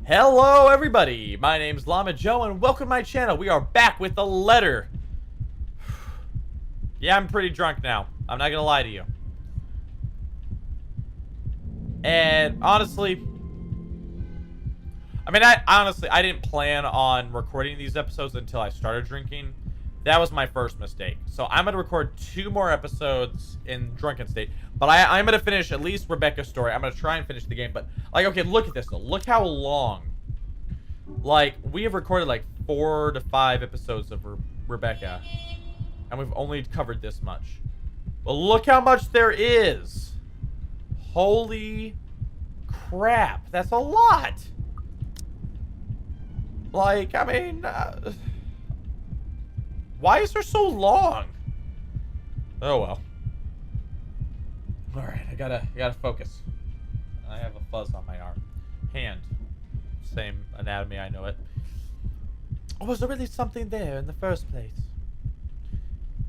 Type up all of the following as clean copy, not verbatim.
Hello everybody, my name's Llama Joe and welcome to my channel. We are back with a letter. Yeah, I'm pretty drunk now. I'm not gonna lie to you. And honestly, I didn't plan on recording these episodes until I started drinking. That was my first mistake. So I'm gonna record 2 more episodes in drunken state. But I'm gonna finish at least Rebecca's story. I'm gonna try and finish the game. But like, okay, look at this though. Look how long. Like, we have recorded like 4 to 5 episodes of Rebecca. And we've only covered this much. But look how much there is. Holy crap. That's a lot. Like, I mean, why is there so long? Oh well. Alright, I gotta focus. I have a fuzz on my arm. Hand. Same anatomy, I know it. Or was there really something there in the first place?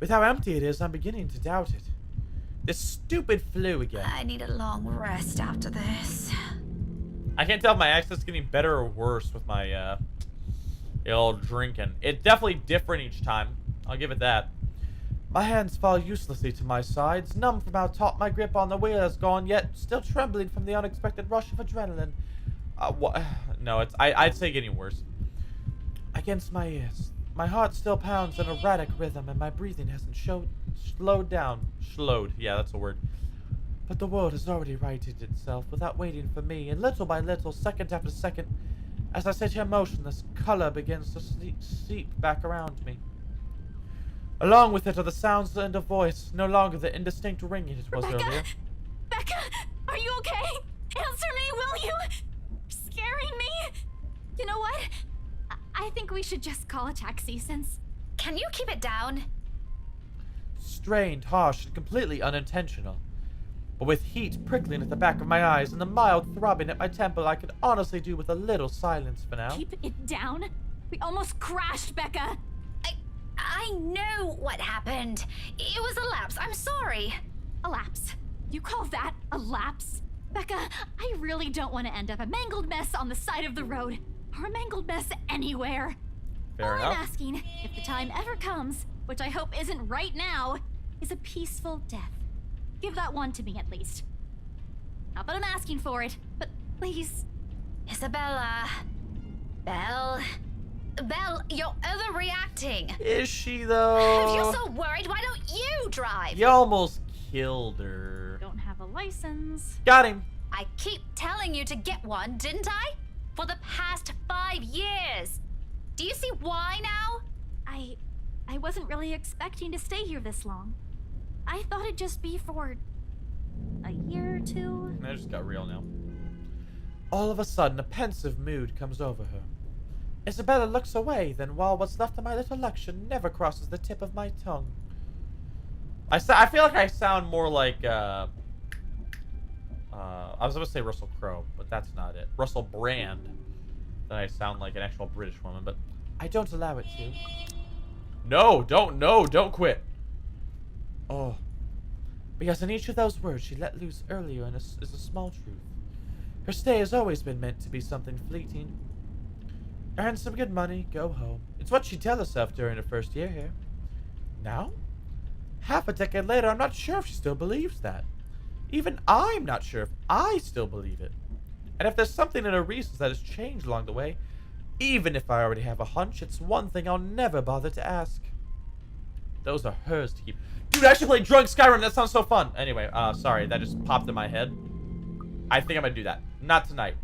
With how empty it is, I'm beginning to doubt it. This stupid flu again. I need a long rest after this. I can't tell if my accent's getting better or worse with my, old drinking. It's definitely different each time. I'll give it that. My hands fall uselessly to my sides, numb from how taut my grip on the wheel has gone, yet still trembling from the unexpected rush of adrenaline. What? No, I'd say getting worse. Against my ears, my heart still pounds an erratic rhythm, and my breathing hasn't slowed down. Slowed, yeah, that's a word. But the world has already righted itself without waiting for me, and little by little, second after second, as I sit here motionless, color begins to seep back around me. Along with it are the sounds and a voice, no longer the indistinct ringing it was earlier. Becca, are you okay? Answer me, will you? You're scaring me. You know what? I think we should just call a taxi since... Can you keep it down? Strained, harsh, and completely unintentional. But with heat prickling at the back of my eyes and the mild throbbing at my temple, I could honestly do with a little silence for now. Keep it down? We almost crashed, Becca. I know what happened. It was a lapse. I'm sorry. A lapse? You call that a lapse? Becca, I really don't want to end up a mangled mess on the side of the road. Or a mangled mess anywhere. Fair enough. I'm asking, if the time ever comes, which I hope isn't right now, is a peaceful death. Give that one to me at least. Not that I'm asking for it, but please. Isabella. Belle, you're overreacting. Is she though? If you're so worried, why don't you drive? You almost killed her. Don't have a license. Got him. I keep telling you to get one, didn't I? For the past 5 years. Do you see why now? I wasn't really expecting to stay here this long. I thought it'd just be for a year or 2. I just got real now. All of a sudden, a pensive mood comes over her. Isabella looks away, then while what's left of my little lecture never crosses the tip of my tongue. I feel like I sound more like, I was going to say Russell Crowe, but that's not it. Russell Brand. Then I sound like an actual British woman, but I don't allow it to. No, don't quit. Oh. Because in each of those words she let loose earlier is a small truth. Her stay has always been meant to be something fleeting. Earn some good money, go home. It's what she'd tell herself during her first year here. Now? Half a decade later, I'm not sure if she still believes that. Even I'm not sure if I still believe it. And if there's something in her reasons that has changed along the way, even if I already have a hunch, it's one thing I'll never bother to ask. Those are hers to keep. Dude, I should play Drunk Skyrim. That sounds so fun. Anyway, sorry. That just popped in my head. I think I'm going to do that. Not tonight.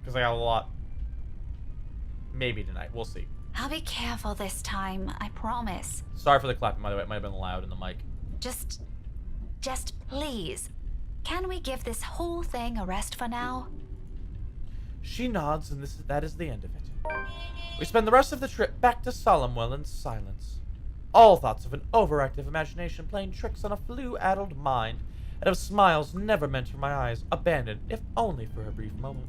Because I got a lot. Maybe tonight. We'll see. I'll be careful this time, I promise. Sorry for the clapping, by the way. It might have been loud in the mic. Just please, can we give this whole thing a rest for now? She nods, and that is the end of it. We spend the rest of the trip back to Solemnwell in silence. All thoughts of an overactive imagination playing tricks on a flu-addled mind, and of smiles never meant for my eyes, abandoned, if only for a brief moment.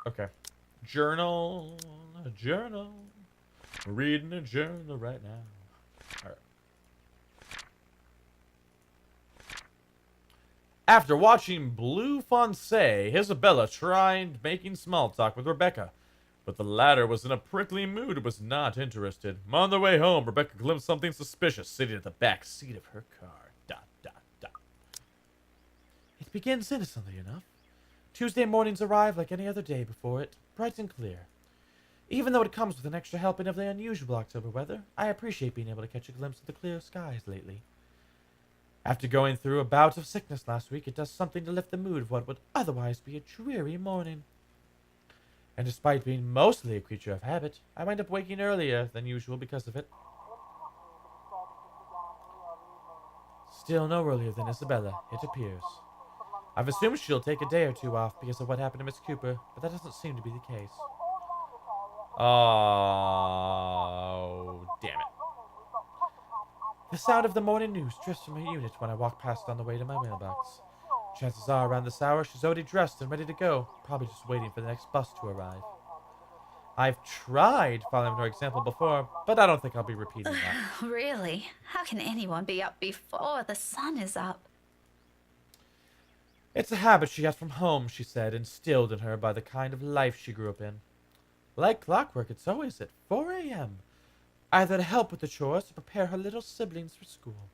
Okay. Journal. Reading a journal right now. Alright. After watching Blue Foncé, Isabella tried making small talk with Rebecca, but the latter was in a prickly mood and was not interested. On the way home, Rebecca glimpsed something suspicious sitting at the back seat of her car. Dot, dot, dot. It begins innocently enough. Tuesday mornings arrive like any other day before it, bright and clear. Even though it comes with an extra helping of the unusual October weather, I appreciate being able to catch a glimpse of the clear skies lately. After going through a bout of sickness last week, it does something to lift the mood of what would otherwise be a dreary morning. And despite being mostly a creature of habit, I wind up waking earlier than usual because of it. Still no earlier than Isabella, it appears. I've assumed she'll take a day or two off because of what happened to Miss Cooper, but that doesn't seem to be the case. Oh, damn it. The sound of the morning news drifts from her unit when I walk past on the way to my mailbox. Chances are around this hour she's already dressed and ready to go, probably just waiting for the next bus to arrive. I've tried following her example before, but I don't think I'll be repeating that. Really? How can anyone be up before the sun is up? It's a habit she got from home, she said, instilled in her by the kind of life she grew up in. Like clockwork, it's always at 4 a.m., either to help with the chores or prepare her little siblings for school.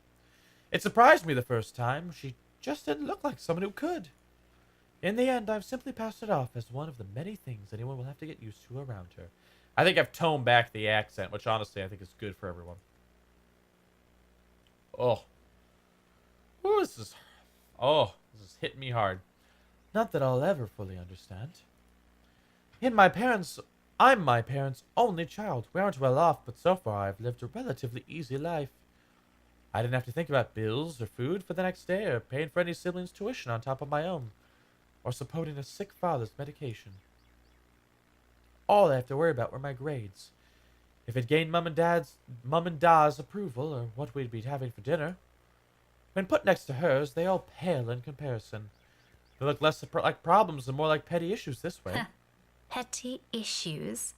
It surprised me the first time. She just didn't look like someone who could. In the end, I've simply passed it off as one of the many things anyone will have to get used to around her. I think I've toned back the accent, which honestly I think is good for everyone. Oh. Ooh, this is hitting me hard. Not that I'll ever fully understand. I'm my parents' only child. We aren't well off, but so far I've lived a relatively easy life. I didn't have to think about bills or food for the next day or paying for any siblings' tuition on top of my own, or supporting a sick father's medication. All I have to worry about were my grades. If it gained Mum and Da's approval, or what we'd be having for dinner. When put next to hers, they all pale in comparison. They look less like problems and more like petty issues this way. Petty issues?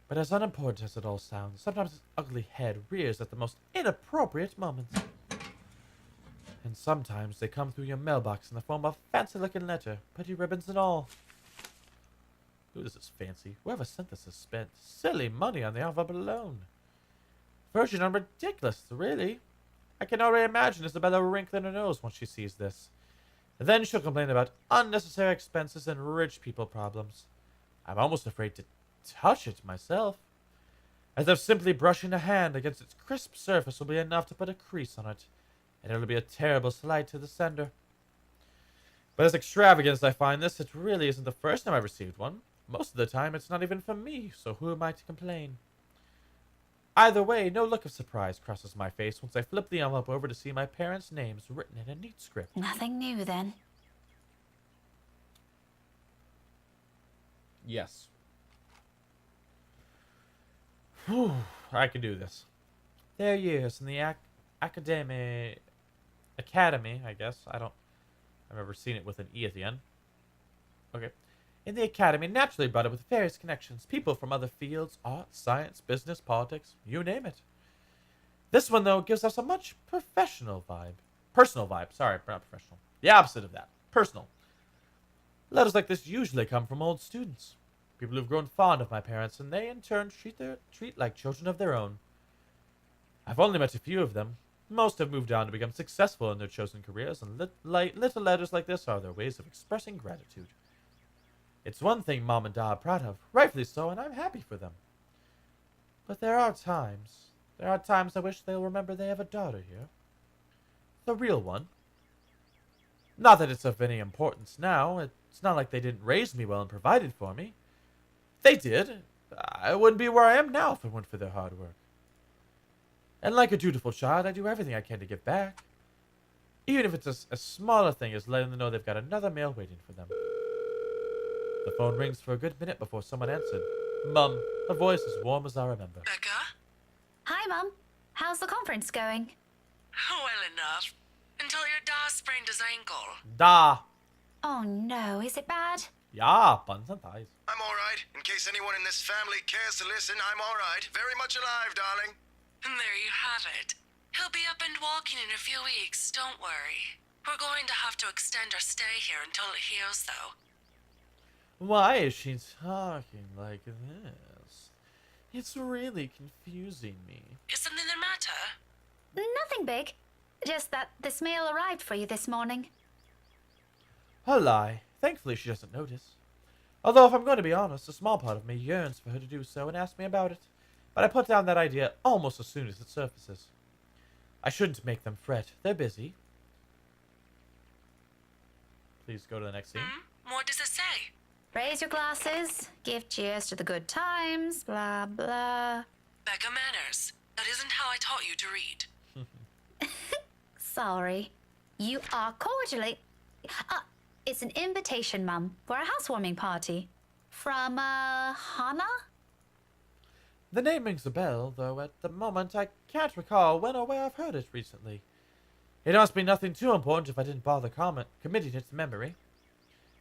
But as unimportant as it all sounds, sometimes its ugly head rears at the most inappropriate moments. And sometimes they come through your mailbox in the form of a fancy-looking letter, pretty ribbons and all. Ooh, this is fancy. Whoever sent this has spent silly money on the envelope alone. Version on ridiculous, really. I can already imagine Isabella wrinkling her nose once she sees this. And then she'll complain about unnecessary expenses and rich people problems. I'm almost afraid to touch it myself. As if simply brushing a hand against its crisp surface will be enough to put a crease on it. And it'll be a terrible slight to the sender. But as extravagant as I find this, it really isn't the first time I've received one. Most of the time, it's not even from me, so who am I to complain? Either way, no look of surprise crosses my face once I flip the envelope over to see my parents' names written in a neat script. Nothing new, then? Yes. Whew, I can do this. Their years in the academy, I guess. I've never seen it with an E at the end. Okay. In the academy, naturally brought up with various connections. People from other fields, art, science, business, politics, you name it. This one, though, gives us a much personal vibe. Sorry, not professional. The opposite of that. Personal. Letters like this usually come from old students. People who've grown fond of my parents, and they, in turn, treat like children of their own. I've only met a few of them. Most have moved on to become successful in their chosen careers, and little letters like this are their ways of expressing gratitude. It's one thing Mom and Dad are proud of, rightfully so, and I'm happy for them. But there are times I wish they'll remember they have a daughter here. The real one. Not that it's of any importance now. It's not like they didn't raise me well and provided for me. They did. I wouldn't be where I am now if it weren't for their hard work. And like a dutiful child, I do everything I can to give back. Even if it's as small a thing as letting them know they've got another mail waiting for them. The phone rings for a good minute before someone answered. Mum, her voice as warm as I remember. Becca? Hi, Mum. How's the conference going? Well enough. Until your dad sprained his ankle. Da. Oh no, is it bad? Ja, buns and thighs. I'm alright. In case anyone in this family cares to listen, I'm alright. Very much alive, darling. And there you have it. He'll be up and walking in a few weeks, don't worry. We're going to have to extend our stay here until it heals, though. Why is she talking like this? It's really confusing me. Is something the matter? Nothing big. Just that this mail arrived for you this morning. A lie. Thankfully, she doesn't notice. Although, if I'm going to be honest, a small part of me yearns for her to do so and ask me about it. But I put down that idea almost as soon as it surfaces. I shouldn't make them fret. They're busy. Please go to the next scene. What does it say? Raise your glasses, give cheers to the good times, blah, blah. Becca manners. That isn't how I taught you to read. Sorry. You are cordially... it's an invitation, Mum, for a housewarming party. From, Hannah? The name rings a bell, though at the moment I can't recall when or where I've heard it recently. It must be nothing too important if I didn't bother committing it to memory.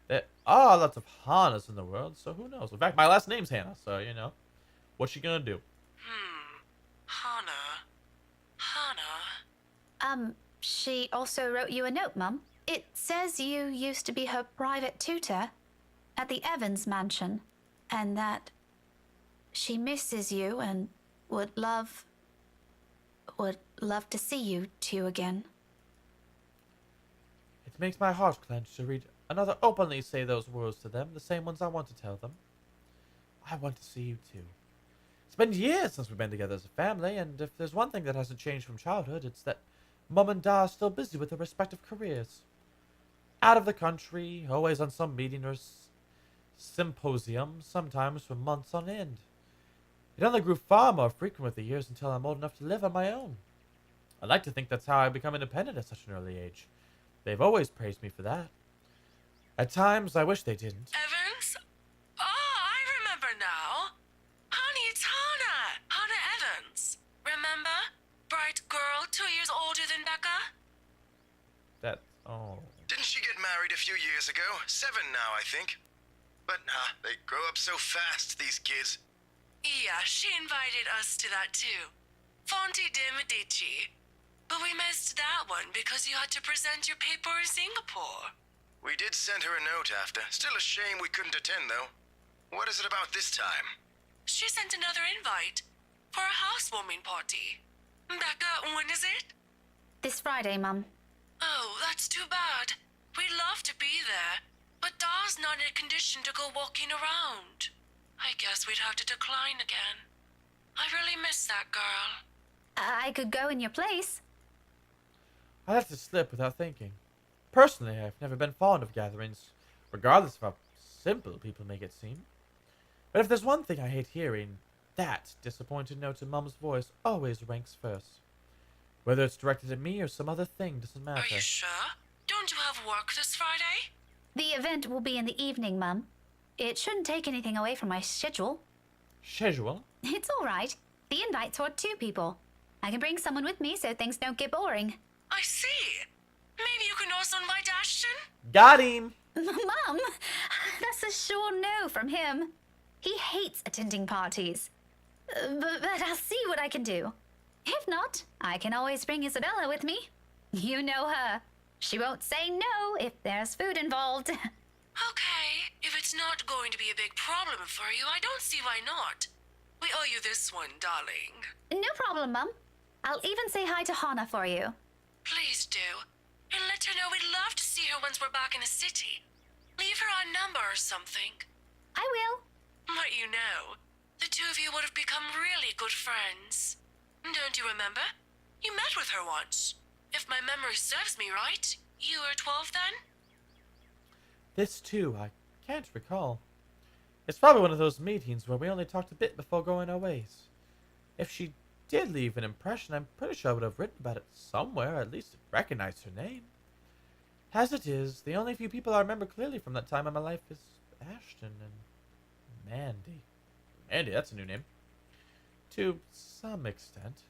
There are lots of Hannahs in the world, so who knows? In fact, my last name's Hannah, so, you know. What's she gonna do? Hannah. She also wrote you a note, Mum. It says you used to be her private tutor at the Evans mansion, and that she misses you and would love to see you two again. It makes my heart clench to read another openly say those words to them, the same ones I want to tell them. I want to see you too. It's been years since we've been together as a family, and if there's one thing that hasn't changed from childhood, it's that Mum and Dad are still busy with their respective careers. Out of the country, always on some meeting or symposium, sometimes for months on end. It only grew far more frequent with the years until I'm old enough to live on my own. I'd like to think that's how I become independent at such an early age. They've always praised me for that. At times, I wish they didn't. Evans? Oh, I remember now. Honey, it's Hannah. Hannah Evans. Remember? Bright girl, 2 years older than Becca? Oh. Didn't she get married a few years ago? 7 now, I think. But, they grow up so fast, these kids. Yeah, she invited us to that too. Fonte de Medici. But we missed that one because you had to present your paper in Singapore. We did send her a note after. Still a shame we couldn't attend, though. What is it about this time? She sent another invite for a housewarming party. Becca, when is it? This Friday, Mum. Oh, that's too bad. We'd love to be there, but Da's not in a condition to go walking around. I guess we'd have to decline again. I really miss that girl. I could go in your place. I let it slip without thinking. Personally, I've never been fond of gatherings, regardless of how simple people make it seem. But if there's one thing I hate hearing, that disappointed note in Mum's voice always ranks first. Whether it's directed at me or some other thing doesn't matter. Are you sure? Don't you have work this Friday? The event will be in the evening, Mum. It shouldn't take anything away from my schedule. Schedule? It's all right. The invite's for 2 people. I can bring someone with me so things don't get boring. I see. Maybe you can also invite Ashton? Got him! Mum, that's a sure no from him. He hates attending parties. But I'll see what I can do. If not, I can always bring Isabella with me. You know her. She won't say no if there's food involved. Okay, if it's not going to be a big problem for you, I don't see why not. We owe you this one, darling. No problem, Mum. I'll even say hi to Hannah for you. Please do. And let her know we'd love to see her once we're back in the city. Leave her our number or something. I will. But you know, the 2 of you would have become really good friends. Don't you remember? You met with her once. If my memory serves me right, you were 12 then? This too, I can't recall. It's probably one of those meetings where we only talked a bit before going our ways. If she did leave an impression, I'm pretty sure I would have written about it somewhere, at least recognize her name. As it is, the only few people I remember clearly from that time in my life is Ashton and Mandy. Mandy, that's a new name. To some extent.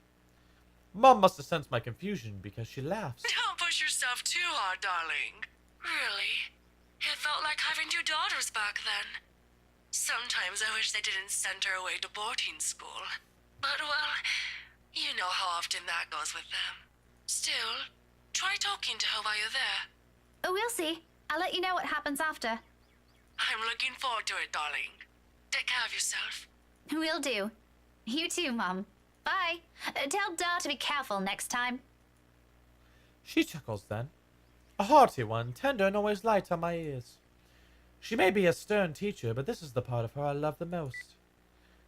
Mom must have sensed my confusion because she laughs. Don't push yourself too hard, darling. Really? It felt like having 2 daughters back then. Sometimes I wish they didn't send her away to boarding school. But, well, You know how often that goes with them. Still, try talking to her while you're there. Oh, we'll see. I'll let you know what happens after. I'm looking forward to it, darling. Take care of yourself. Will do. You too, Mom. Bye. Tell Dar to be careful next time. She chuckles then. A hearty one, tender and always light on my ears. She may be a stern teacher, but this is the part of her I love the most.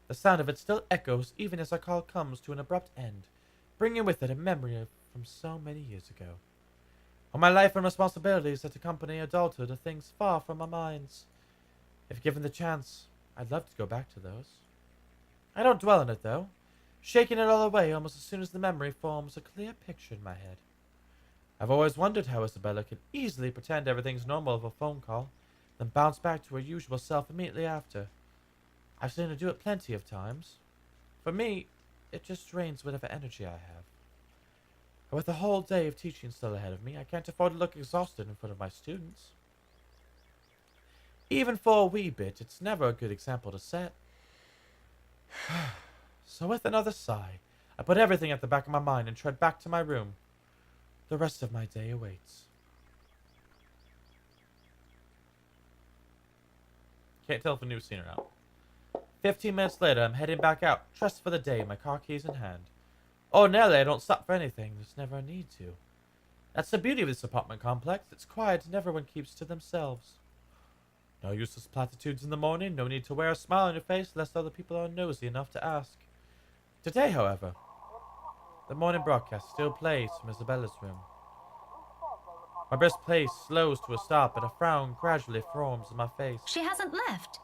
The sound of it still echoes even as our call comes to an abrupt end, bringing with it a memory from so many years ago. All my life and responsibilities that accompany adulthood are things far from our minds. If given the chance, I'd love to go back to those. I don't dwell on it, though, shaking it all away almost as soon as the memory forms a clear picture in my head. I've always wondered how Isabella can easily pretend everything's normal over a phone call, then bounce back to her usual self immediately after. I've seen her do it plenty of times. For me, it just drains whatever energy I have. And with a whole day of teaching still ahead of me, I can't afford to look exhausted in front of my students. Even for a wee bit, it's never a good example to set. So with another sigh, I put everything at the back of my mind and tread back to my room. The rest of my day awaits. Can't tell if a new scene or not. 15 minutes later, I'm heading back out, dressed for the day, my car keys in hand. Ordinarily, I don't stop for anything. There's never a need to. That's the beauty of this apartment complex. It's quiet and everyone keeps to themselves. No useless platitudes in the morning. No need to wear a smile on your face lest other people are nosy enough to ask. Today, however, the morning broadcast still plays from Isabella's room. My brisk pace slows to a stop and a frown gradually forms on my face. She hasn't left.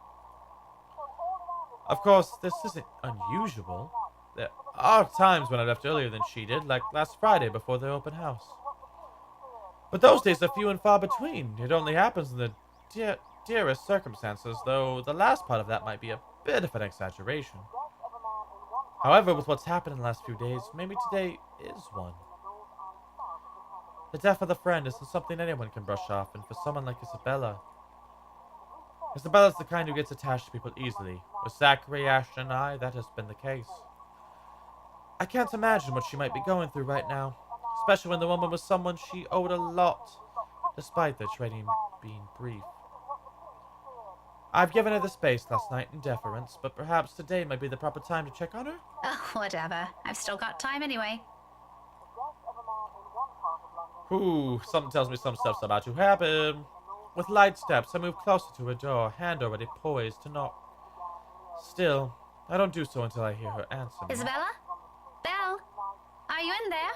Of course, this isn't unusual. There are times when I left earlier than she did, like last Friday before the open house. But those days are few and far between. It only happens in the dearest circumstances, though the last part of that might be a bit of an exaggeration. However, with what's happened in the last few days, maybe today is one. The death of a friend isn't something anyone can brush off, and for someone like Isabella's the kind who gets attached to people easily. With Zachary, Ashton, and I, that has been the case. I can't imagine what she might be going through right now, especially when the woman was someone she owed a lot, despite their training being brief. I've given her the space last night in deference, but perhaps today might be the proper time to check on her? Oh, whatever. I've still got time anyway. Ooh, something tells me some stuff's about to happen. With light steps, I move closer to her door, hand already poised to knock. Still, I don't do so until I hear her answer me. Isabella? Belle? Are you in there?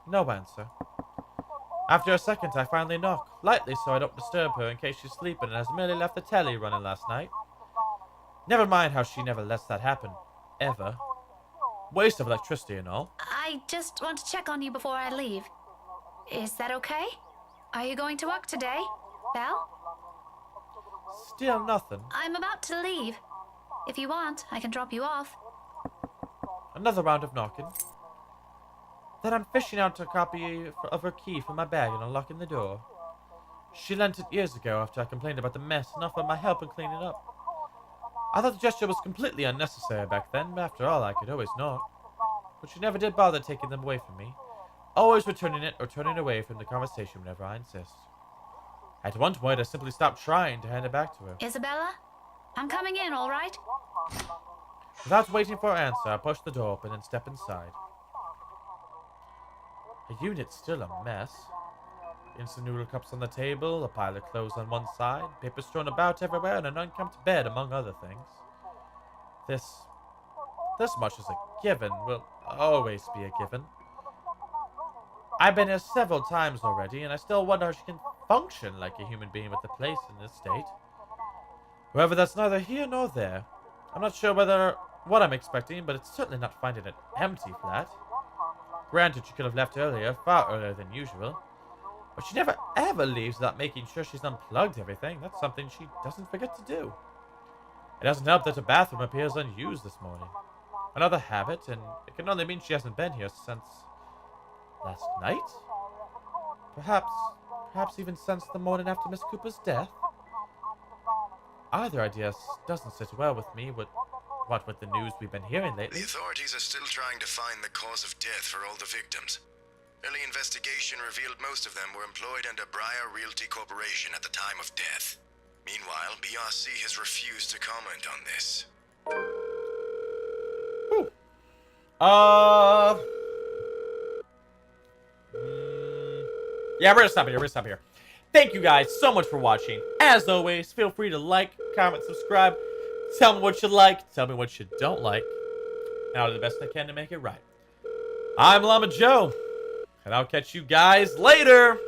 No answer. After a second, I finally knock, lightly so I don't disturb her in case she's sleeping and has merely left the telly running last night. Never mind how she never lets that happen. Ever. Waste of electricity and all. I just want to check on you before I leave. Is that okay? Are you going to work today, Belle? Still nothing. I'm about to leave. If you want, I can drop you off. Another round of knocking. Then I'm fishing out a copy of her key from my bag and unlocking the door. She lent it years ago after I complained about the mess and offered my help in cleaning it up. I thought the gesture was completely unnecessary back then, but after all, I could always knock. But she never did bother taking them away from me, always returning it or turning away from the conversation whenever I insist. At one point, I simply stopped trying to hand it back to her. Isabella? I'm coming in, all right? Without waiting for her answer, I pushed the door open and stepped inside. The unit's still a mess. Instant noodle cups on the table, a pile of clothes on one side, papers strewn about everywhere, and an unkempt bed, among other things. This much is a given, will always be a given. I've been here several times already, and I still wonder how she can function like a human being with the place in this state. However, that's neither here nor there. I'm not sure what I'm expecting, but it's certainly not finding an empty flat. Granted, she could have left earlier, far earlier than usual. But she never ever leaves without making sure she's unplugged everything. That's something she doesn't forget to do. It doesn't help that the bathroom appears unused this morning. Another habit, and it can only mean she hasn't been here since last night? Perhaps even since the morning after Miss Cooper's death? Either idea doesn't sit well with me, with What with the news we've been hearing lately? The authorities are still trying to find the cause of death for all the victims. Early investigation revealed most of them were employed under Briar Realty Corporation at the time of death. Meanwhile, BRC has refused to comment on this. Whew. Yeah, we're gonna stop here. Thank you guys so much for watching. As always, feel free to like, comment, subscribe. Tell me what you like. Tell me what you don't like. And I'll do the best I can to make it right. I'm Llama Joe. And I'll catch you guys later.